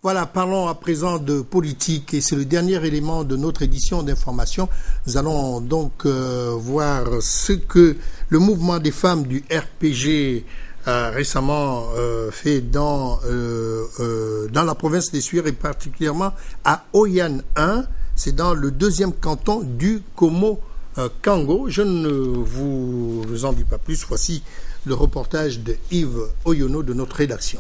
Voilà, parlons à présent de politique et c'est le dernier élément de notre édition d'information. Nous allons donc voir ce que le mouvement des femmes du RPG a récemment fait dans la province des Suirs et particulièrement à Oyan 1. C'est dans le deuxième canton du Komo-Kango. Je ne vous en dis pas plus. Voici le reportage de Yves Oyono de notre rédaction.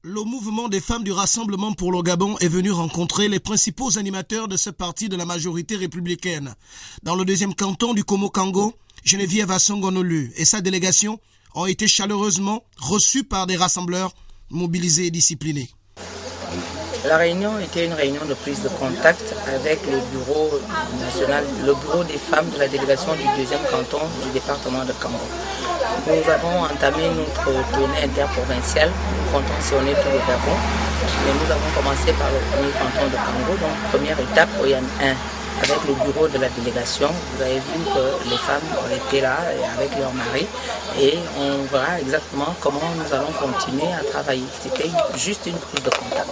Le mouvement des femmes du Rassemblement pour le Gabon est venu rencontrer les principaux animateurs de ce parti de la majorité républicaine. Dans le deuxième canton du Komo-Kango, Geneviève Assongonolu et sa délégation ont été chaleureusement reçus par des rassembleurs mobilisés et disciplinés. La réunion était une réunion de prise de contact avec le bureau national, le bureau des femmes de la délégation du deuxième canton du département de Kango. Nous avons entamé notre tournée interprovinciale, nous comptons sillonner tout le Gabon, mais nous avons commencé par le premier canton de Kango, donc première étape, Oyan 1. Avec le bureau de la délégation, vous avez vu que les femmes étaient là avec leurs maris et on verra exactement comment nous allons continuer à travailler. C'était juste une prise de contact.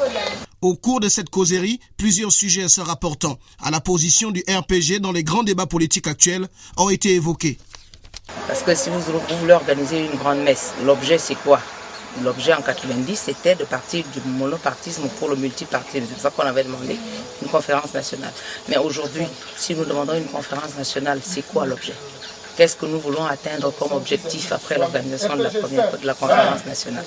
Au cours de cette causerie, plusieurs sujets se rapportant à la position du RPG dans les grands débats politiques actuels ont été évoqués. Parce que si vous voulez organiser une grande messe, l'objet c'est quoi? L'objet en 90, c'était de partir du monopartisme pour le multipartisme. C'est pour ça qu'on avait demandé une conférence nationale. Mais aujourd'hui, si nous demandons une conférence nationale, c'est quoi l'objet? Qu'est-ce que nous voulons atteindre comme objectif après l'organisation de la conférence nationale?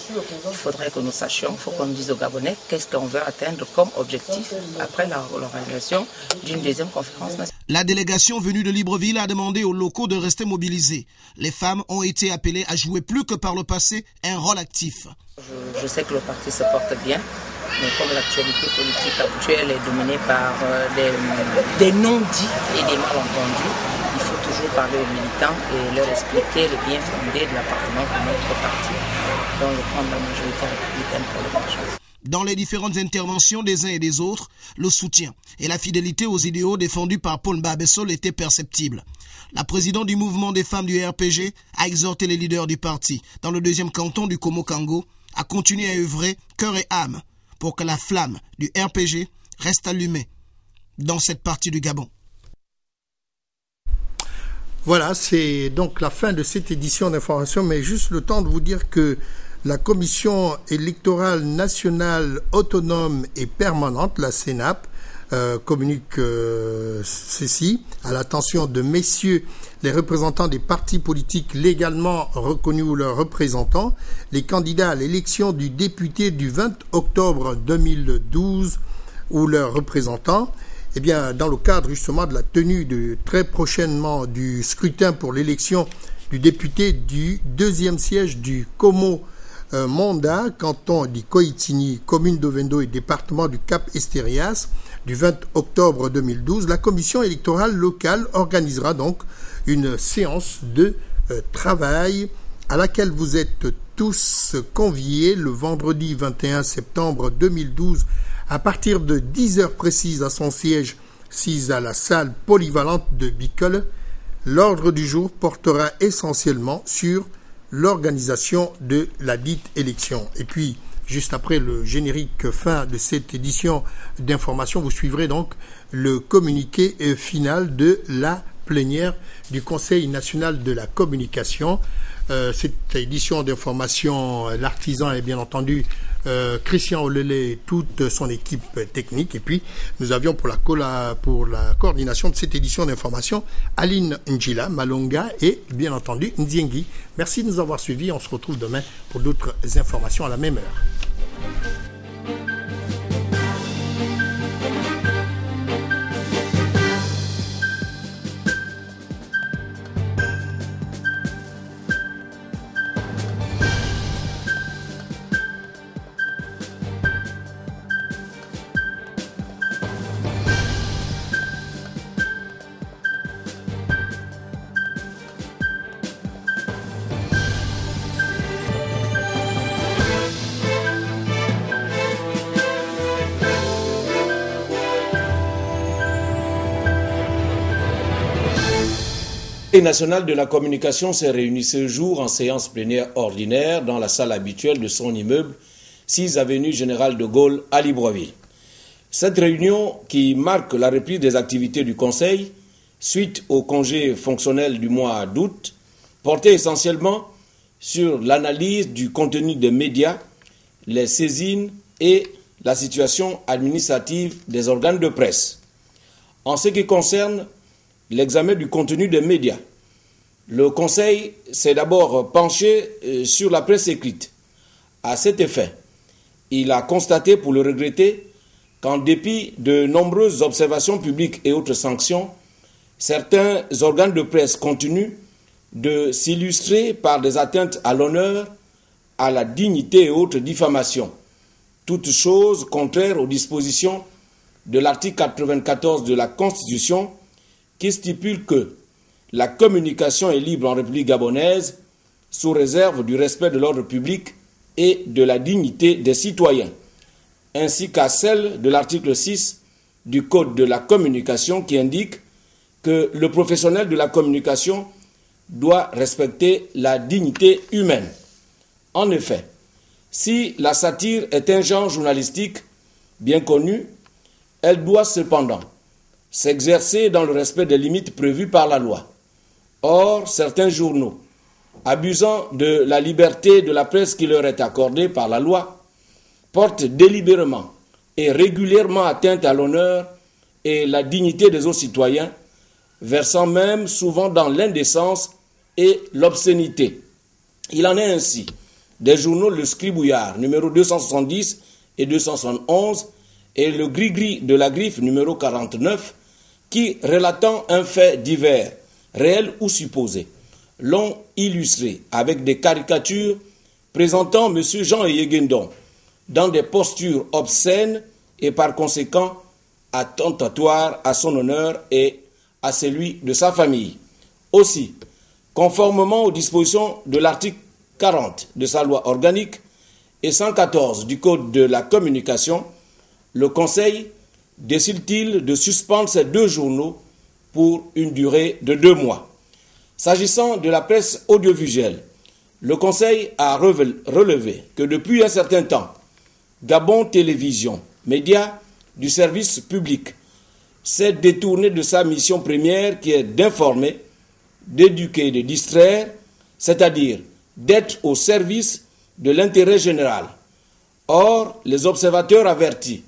Il faudrait que nous sachions, il faut qu'on dise aux Gabonais qu'est-ce qu'on veut atteindre comme objectif après l'organisation d'une deuxième conférence nationale. La délégation venue de Libreville a demandé aux locaux de rester mobilisés. Les femmes ont été appelées à jouer plus que par le passé un rôle actif. Je sais que le parti se porte bien, mais comme l'actualité politique actuelle est dominée par des non-dits et des malentendus, il faut toujours parler aux militants et leur expliquer le bien fondé de l'appartenance de notre parti dans le camp de la majorité républicaine pour l'émergence. Dans les différentes interventions des uns et des autres, le soutien et la fidélité aux idéaux défendus par Paul Mbabessol étaient perceptibles. La présidente du mouvement des femmes du RPG a exhorté les leaders du parti dans le deuxième canton du Komo-Kango à continuer à œuvrer cœur et âme pour que la flamme du RPG reste allumée dans cette partie du Gabon. Voilà, c'est donc la fin de cette édition d'information, mais juste le temps de vous dire que la Commission électorale nationale autonome et permanente, la CENAP, communique ceci à l'attention de messieurs les représentants des partis politiques légalement reconnus ou leurs représentants, les candidats à l'élection du député du 20 octobre 2012 ou leurs représentants. Eh bien, dans le cadre justement de la tenue très prochainement du scrutin pour l'élection du député du deuxième siège du Komo-Monda, canton d'Ikoitini, commune d'Ovendo et département du Cap-Estérias, du 20 octobre 2012, la commission électorale locale organisera donc une séance de travail à laquelle vous êtes tous conviés le vendredi 21 septembre 2012 à partir de 10 heures précises à son siège, sise à la salle polyvalente de Bicol. L'ordre du jour portera essentiellement sur l'organisation de la dite élection. Et puis, juste après le générique fin de cette édition d'information, vous suivrez donc le communiqué final de la plénière du Conseil national de la communication. Cette édition d'information, l'artisan est bien entendu Christian Olele et toute son équipe technique. Et puis, nous avions pour la coordination de cette édition d'information Aline Njila, Malonga et bien entendu Ndiengi. Merci de nous avoir suivis. On se retrouve demain pour d'autres informations à la même heure. Le Conseil national de la communication s'est réuni ce jour en séance plénière ordinaire dans la salle habituelle de son immeuble 6 avenue Général de Gaulle à Libreville. Cette réunion, qui marque la reprise des activités du Conseil suite au congé fonctionnel du mois d'août, portait essentiellement sur l'analyse du contenu des médias, les saisines et la situation administrative des organes de presse. En ce qui concerne l'examen du contenu des médias, le Conseil s'est d'abord penché sur la presse écrite. À cet effet, il a constaté, pour le regretter, qu'en dépit de nombreuses observations publiques et autres sanctions, certains organes de presse continuent de s'illustrer par des atteintes à l'honneur, à la dignité et autres diffamations, toutes choses contraires aux dispositions de l'article 94 de la Constitution qui stipule que la communication est libre en République gabonaise sous réserve du respect de l'ordre public et de la dignité des citoyens, ainsi qu'à celle de l'article 6 du Code de la communication qui indique que le professionnel de la communication doit respecter la dignité humaine. En effet, si la satire est un genre journalistique bien connu, elle doit cependant s'exercer dans le respect des limites prévues par la loi. Or, certains journaux, abusant de la liberté de la presse qui leur est accordée par la loi, portent délibérément et régulièrement atteinte à l'honneur et la dignité des autres citoyens, versant même souvent dans l'indécence et l'obscénité. Il en est ainsi des journaux Le Scribouillard, numéro 270 et 271, et le Gris-Gris de la Griffe, numéro 49, qui, relatant un fait divers, réel ou supposé, l'ont illustré avec des caricatures présentant M. Jean Yegendon dans des postures obscènes et par conséquent attentatoires à son honneur et à celui de sa famille. Aussi, conformément aux dispositions de l'article 40 de sa loi organique et 114 du Code de la communication, le Conseil décide-t-il de suspendre ces deux journaux pour une durée de 2 mois. S'agissant de la presse audiovisuelle, le Conseil a relevé que depuis un certain temps, Gabon Télévision, média du service public, s'est détourné de sa mission première qui est d'informer, d'éduquer et de distraire, c'est-à-dire d'être au service de l'intérêt général. Or, les observateurs avertis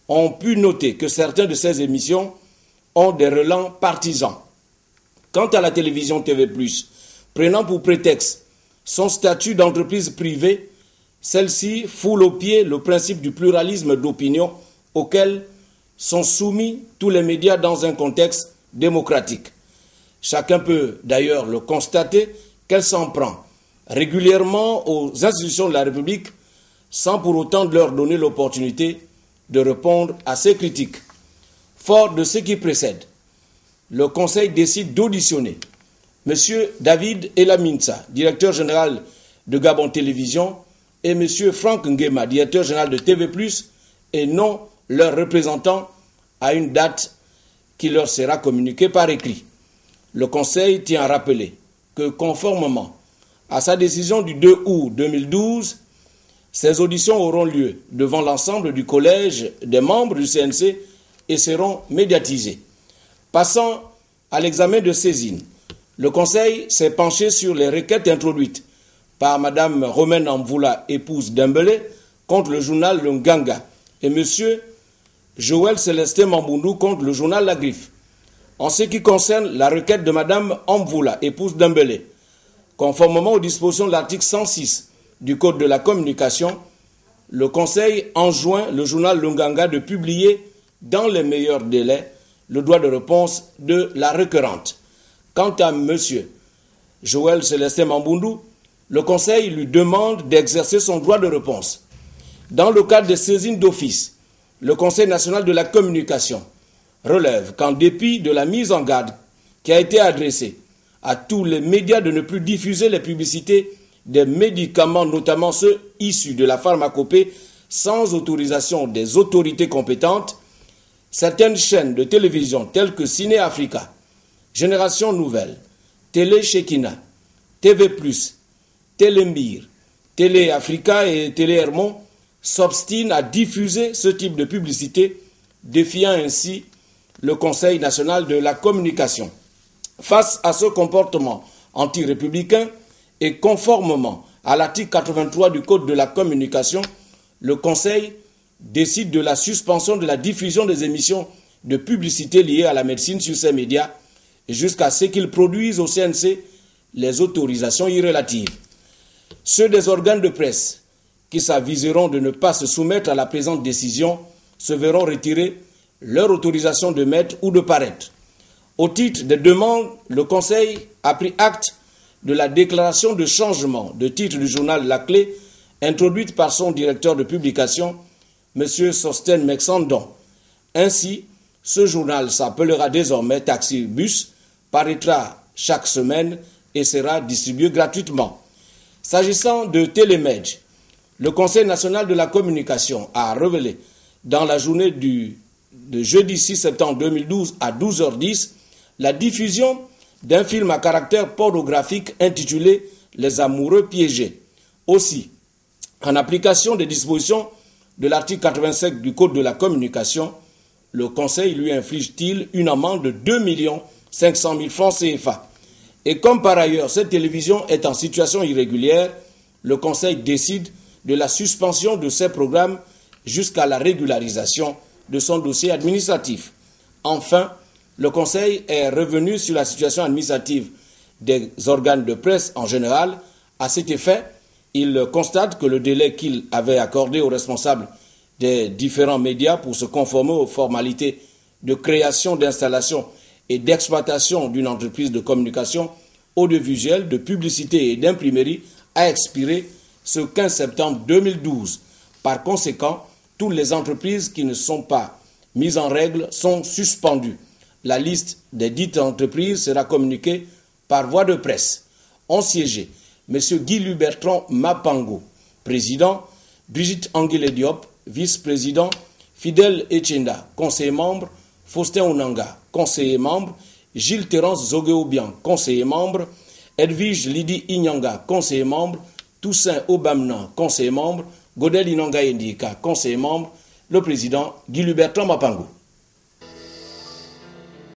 ont pu noter que certaines de ces émissions ont des relents partisans. Quant à la télévision TV+, prenant pour prétexte son statut d'entreprise privée, celle-ci foule aux pieds le principe du pluralisme d'opinion auquel sont soumis tous les médias dans un contexte démocratique. Chacun peut d'ailleurs le constater qu'elle s'en prend régulièrement aux institutions de la République sans pour autant leur donner l'opportunité de répondre à ces critiques. Fort de ce qui précède, le Conseil décide d'auditionner M. David Elaminsa, directeur général de Gabon Télévision, et M. Franck Nguema, directeur général de TV+, et non leurs représentants, à une date qui leur sera communiquée par écrit. Le Conseil tient à rappeler que, conformément à sa décision du 2 août 2012, ces auditions auront lieu devant l'ensemble du collège des membres du CNC et seront médiatisées. Passant à l'examen de saisine, le Conseil s'est penché sur les requêtes introduites par Mme Romaine Amvoula, épouse d'Embélé, contre le journal Le Nganga, et M. Joël Célestin Mamboundou contre le journal La Griffe. En ce qui concerne la requête de Mme Amvoula, épouse d'Embélé, conformément aux dispositions de l'article 106 du Code de la communication, le Conseil enjoint le journal Le Nganga de publier dans les meilleurs délais le droit de réponse de la requérante. Quant à M. Joël Célestin Mamboundou, le Conseil lui demande d'exercer son droit de réponse. Dans le cadre des saisines d'office, le Conseil national de la communication relève qu'en dépit de la mise en garde qui a été adressée à tous les médias de ne plus diffuser les publicités des médicaments, notamment ceux issus de la pharmacopée, sans autorisation des autorités compétentes, certaines chaînes de télévision telles que Ciné Africa, Génération Nouvelle, Télé Shekina, TV+, Télé Mbir, Télé Africa et Télé Hermon s'obstine à diffuser ce type de publicité, défiant ainsi le Conseil national de la communication. Face à ce comportement anti-républicain et conformément à l'article 83 du Code de la communication, le Conseil décide de la suspension de la diffusion des émissions de publicité liées à la médecine sur ces médias jusqu'à ce qu'ils produisent au CNC les autorisations irrélatives. Ceux des organes de presse qui s'aviseront de ne pas se soumettre à la présente décision se verront retirer leur autorisation de mettre ou de paraître. Au titre des demandes, le Conseil a pris acte de la déclaration de changement de titre du journal La Clé, introduite par son directeur de publication, M. Sosten Mexandon. Ainsi, ce journal s'appellera désormais Taxi Bus, paraîtra chaque semaine et sera distribué gratuitement. S'agissant de Télémed, le Conseil national de la communication a révélé dans la journée de jeudi 6 septembre 2012 à 12h10 la diffusion d'un film à caractère pornographique intitulé « Les amoureux piégés ». Aussi, en application des dispositions de l'article 85 du Code de la communication, le Conseil lui inflige-t-il une amende de 2 500 000 francs CFA. Et comme par ailleurs cette télévision est en situation irrégulière, le Conseil décide de la suspension de ces programmes jusqu'à la régularisation de son dossier administratif. Enfin, le Conseil est revenu sur la situation administrative des organes de presse en général. À cet effet, il constate que le délai qu'il avait accordé aux responsables des différents médias pour se conformer aux formalités de création, d'installation et d'exploitation d'une entreprise de communication audiovisuelle, de publicité et d'imprimerie a expiré ce 15 septembre 2012. Par conséquent, toutes les entreprises qui ne sont pas mises en règle sont suspendues. La liste des dites entreprises sera communiquée par voie de presse. Ont siégé M. Guy Bertrand Mapango, président, Brigitte Anguille Diop, vice-président, Fidèle Echenda, conseiller membre, Faustin Onanga, conseiller membre, Gilles Terence Zogueobian, conseiller membre, Edwige Lydie Inyanga, conseiller membre, Toussaint Obamna, conseiller membre, Godel Inanga Indika, conseiller membre, le président Guy Bertrand Mapango.